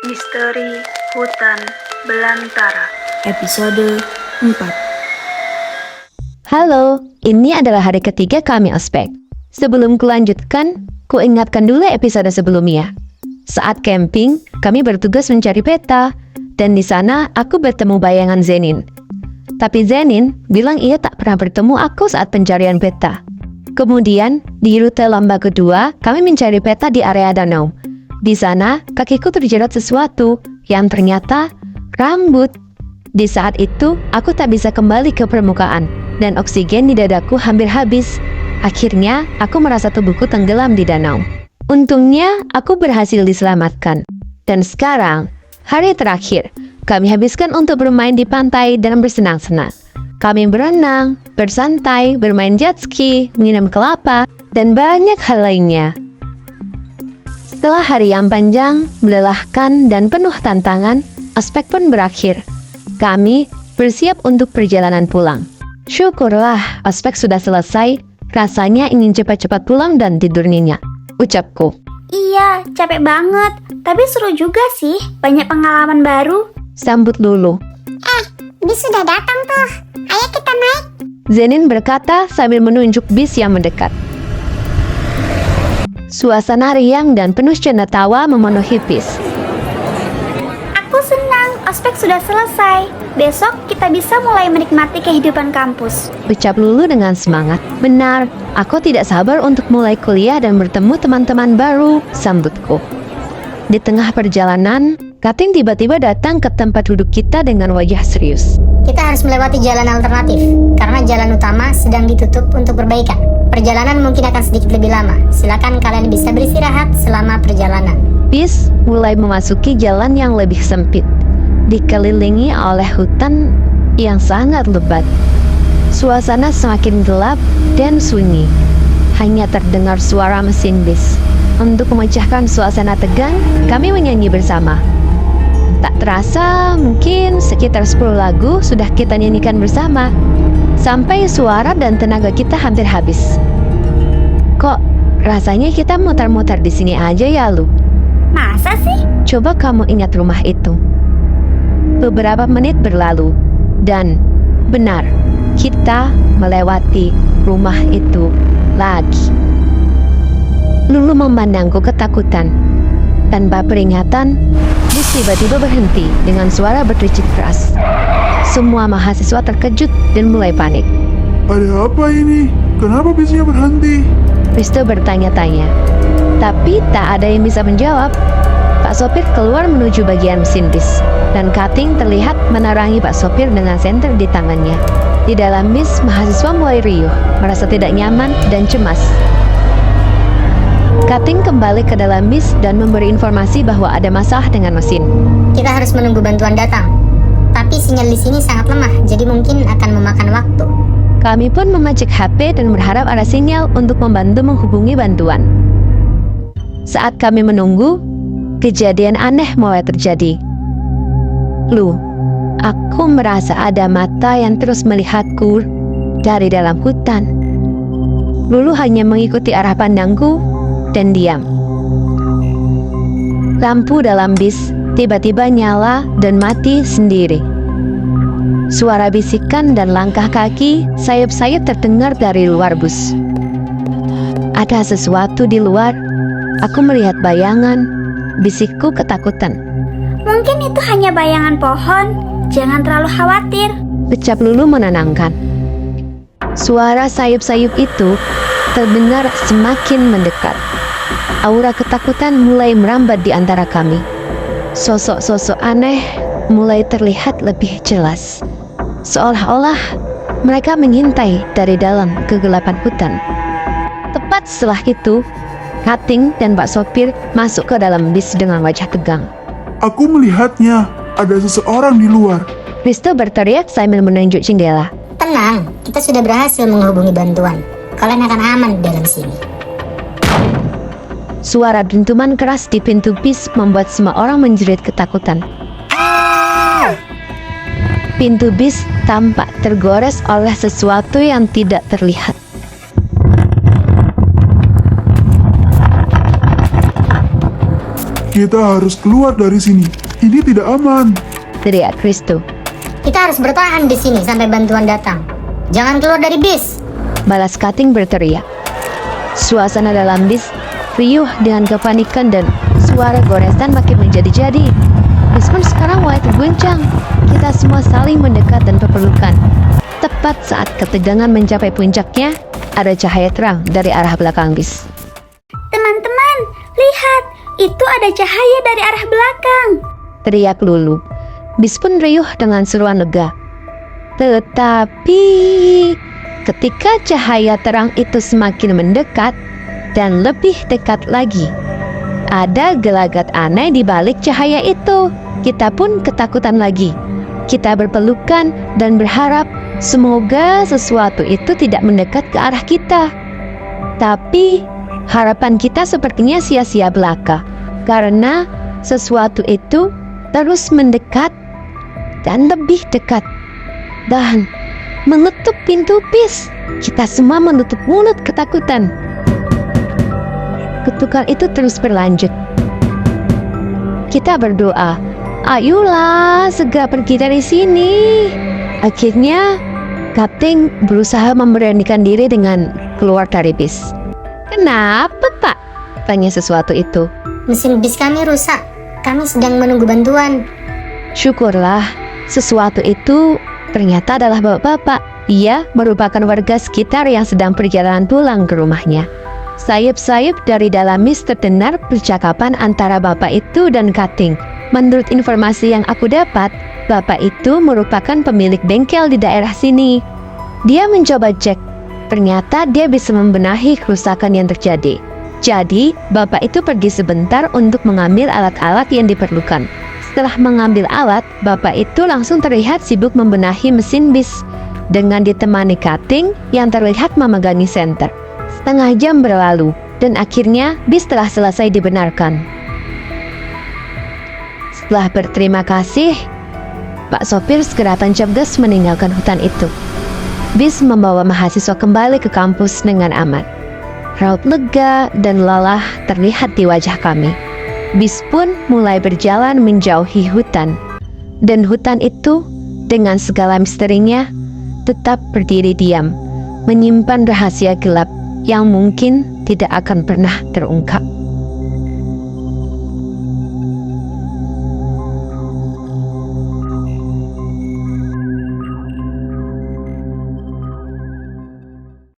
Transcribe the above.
Misteri Hutan Belantara Episode 4. Halo, ini adalah hari ketiga kami ospek. Sebelum kulanjutkan, kuingatkan dulu episode sebelumnya. Saat camping, kami bertugas mencari peta, dan di sana aku bertemu bayangan Zenin. Tapi Zenin bilang ia tak pernah bertemu aku saat pencarian peta. Kemudian, di rute lomba kedua, kami mencari peta di area danau. Di sana, kakiku terjerat sesuatu yang ternyata rambut. Di saat itu, aku tak bisa kembali ke permukaan, dan oksigen di dadaku hampir habis. Akhirnya, aku merasa tubuhku tenggelam di danau. Untungnya, aku berhasil diselamatkan. Dan sekarang, hari terakhir, kami habiskan untuk bermain di pantai dan bersenang-senang. Kami berenang, bersantai, bermain jet ski, minum kelapa, dan banyak hal lainnya. Setelah hari yang panjang, melelahkan, dan penuh tantangan, ospek pun berakhir. Kami bersiap untuk perjalanan pulang. Syukurlah, ospek sudah selesai. Rasanya ingin cepat-cepat pulang dan tidur nyenyak, ucapku. Iya, capek banget. Tapi seru juga sih, banyak pengalaman baru. Sambut Lulu. Bis sudah datang tuh. Ayo kita naik. Zenin berkata sambil menunjuk bis yang mendekat. Suasana riang dan penuh canda tawa memenuhi bis. Aku senang, ospek sudah selesai. Besok kita bisa mulai menikmati kehidupan kampus. Ucap Lulu dengan semangat. Benar, aku tidak sabar untuk mulai kuliah dan bertemu teman-teman baru, sambutku. Di tengah perjalanan, Kating tiba-tiba datang ke tempat duduk kita dengan wajah serius. Kita harus melewati jalan alternatif, karena jalan utama sedang ditutup untuk perbaikan. Perjalanan mungkin akan sedikit lebih lama. Silakan kalian bisa beristirahat selama perjalanan. Bis mulai memasuki jalan yang lebih sempit, dikelilingi oleh hutan yang sangat lebat. Suasana semakin gelap dan sunyi. Hanya terdengar suara mesin bis. Untuk memecahkan suasana tegang, kami menyanyi bersama. Tak terasa, mungkin sekitar 10 lagu sudah kita nyanyikan bersama, sampai suara dan tenaga kita hampir habis. Kok rasanya kita muter-muter di sini aja ya, Lu? Masa sih? Coba kamu ingat rumah itu. Beberapa menit berlalu, dan benar, kita melewati rumah itu lagi. Lulu memandangku ketakutan. Tanpa peringatan, bis tiba-tiba berhenti dengan suara berdericit keras. Semua mahasiswa terkejut dan mulai panik. Ada apa ini? Kenapa bisnya berhenti? Risto bertanya-tanya, tapi tak ada yang bisa menjawab. Pak sopir keluar menuju bagian mesin bis, dan Kating terlihat menarangi Pak sopir dengan senter di tangannya. Di dalam bis, mahasiswa mulai riuh, merasa tidak nyaman dan cemas. Kating kembali ke dalam bis dan memberi informasi bahwa ada masalah dengan mesin. Kita harus menunggu bantuan datang. Tapi sinyal di sini sangat lemah, jadi mungkin akan memakan waktu. Kami pun memacik HP dan berharap ada sinyal untuk membantu menghubungi bantuan. Saat kami menunggu, kejadian aneh mulai terjadi. Lu, aku merasa ada mata yang terus melihatku dari dalam hutan. Lulu hanya mengikuti arah pandangku dan diam. Lampu dalam bis tiba-tiba nyala dan mati sendiri. Suara bisikan dan langkah kaki sayup-sayup terdengar dari luar bus. Ada sesuatu di luar. Aku melihat bayangan. Bisikku ketakutan. Mungkin itu hanya bayangan pohon. Jangan terlalu khawatir. Ucap Lulu menenangkan. Suara sayup-sayup itu terdengar semakin mendekat. Aura ketakutan mulai merambat di antara kami. Sosok-sosok aneh mulai terlihat lebih jelas. Seolah-olah mereka mengintai dari dalam kegelapan hutan. Tepat setelah itu, Kating dan Pak sopir masuk ke dalam bis dengan wajah tegang. Aku melihatnya. Ada seseorang di luar. Risto berteriak sambil menunjuk jendela. Tenang, kita sudah berhasil menghubungi bantuan. Kalian akan aman di dalam sini. Suara dentuman keras di pintu bis membuat semua orang menjerit ketakutan. Pintu bis tampak tergores oleh sesuatu yang tidak terlihat. Kita harus keluar dari sini. Ini tidak aman. teriak Kristo. Kita harus bertahan di sini sampai bantuan datang. Jangan keluar dari bis. Balas Kating berteriak. Suasana dalam bis riuh dengan kepanikan dan suara goresan makin menjadi-jadi. Bis pun sekarang mulai terguncang. Kita semua saling mendekat dan berpelukan. Tepat saat ketegangan mencapai puncaknya, ada cahaya terang dari arah belakang bis. Teman-teman, lihat, itu ada cahaya dari arah belakang. Teriak Lulu. Bis pun riuh dengan seruan lega. Tetapi ketika cahaya terang itu semakin mendekat dan lebih dekat lagi, ada gelagat aneh di balik cahaya itu. Kita pun ketakutan lagi. Kita berpelukan dan berharap semoga sesuatu itu tidak mendekat ke arah kita. Tapi harapan kita sepertinya sia-sia belaka, karena sesuatu itu terus mendekat dan lebih dekat dan menutup pintu bis. Kita semua menutup mulut ketakutan. Ketukan itu terus berlanjut. Kita berdoa, ayolah segera pergi dari sini. Akhirnya Kating berusaha memberanikan diri dengan keluar dari bis. Kenapa, Pak? Tanya sesuatu itu. Mesin bis kami rusak. Kami sedang menunggu bantuan. Syukurlah, sesuatu itu ternyata adalah bapak-bapak. Ia merupakan warga sekitar yang sedang perjalanan pulang ke rumahnya. Sayup-sayup dari dalam bis terdengar percakapan antara bapak itu dan Kating. Menurut informasi yang aku dapat, bapak itu merupakan pemilik bengkel di daerah sini. Dia mencoba cek. Ternyata dia bisa membenahi kerusakan yang terjadi. Jadi, bapak itu pergi sebentar untuk mengambil alat-alat yang diperlukan. Setelah mengambil alat, bapak itu langsung terlihat sibuk membenahi mesin bis dengan ditemani Kating yang terlihat memegangi senter. Setengah jam berlalu dan akhirnya bis telah selesai dibenarkan. Setelah berterima kasih, Pak sopir segera tancap gas meninggalkan hutan itu. Bis membawa mahasiswa kembali ke kampus dengan aman. Raut lega dan lelah terlihat di wajah kami. Bis pun mulai berjalan menjauhi hutan. Dan hutan itu, dengan segala misterinya, tetap berdiri diam, menyimpan rahasia gelap yang mungkin tidak akan pernah terungkap.